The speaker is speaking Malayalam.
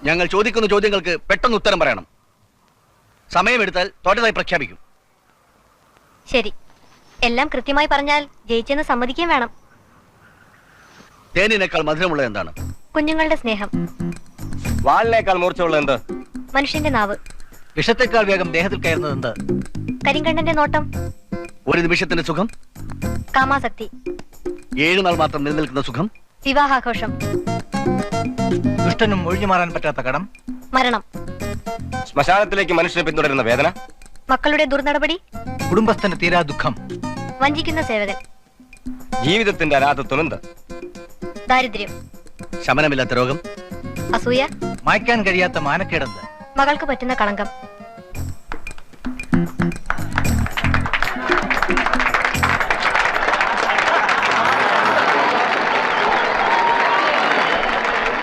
ഞങ്ങൾ ചോദിക്കുന്ന ചോദ്യങ്ങൾക്ക് പെട്ടെന്ന് ഉത്തരം പറയണം. സമയമെടുത്താൽ തോറ്റതായി പ്രഖ്യാപിക്കും. ശരി, എല്ലാം കൃത്യമായി പറഞ്ഞാൽ ജയിച്ചെന്ന് സമ്മതിക്കുകയും വേണം. തേനിനേക്കാൾ മധുരമുള്ളത് എന്താണ്? കുഞ്ഞുങ്ങളുടെ സ്നേഹം. വാളിനേക്കാൾ മൂർച്ചയുള്ളത് എന്ത്? മനുഷ്യന്റെ നാവ്. വിഷത്തേക്കാൾ വേഗം ദേഹത്തിൽ കയറുന്നത് എന്ത്? കരിങ്കണ്ണന്റെ നോട്ടം. ഒരു നിമിഷത്തിന്റെ സുഖം. കാമാസക്തി. 7 നാൾ മാത്രം നിലനിൽക്കുന്ന സുഖം. വിവാഹാഘോഷം. ദുഷ്ടനും ഒഴിഞ്ഞു മാറാൻ പറ്റാത്ത കടം. മരണം. ശ്മശാനത്തിലേക്ക് മനുഷ്യരെ പിന്തുടരുന്ന വേദന. മക്കളുടെ ദുർനടപടി. കുടുംബസ്ഥന്റെ തീരാ ദുഃഖം. വഞ്ചിക്കുന്ന സേവകൻ. ജീവിതത്തിന്റെ അനാഥത്വം എന്ത്? ദാരിദ്ര്യം. ശമനമില്ലാത്ത രോഗം. അസൂയ. മായ്ക്കാൻ കഴിയാത്ത മാനക്കേടെന്ത്? മകൾക്ക് പറ്റുന്ന കളങ്കം.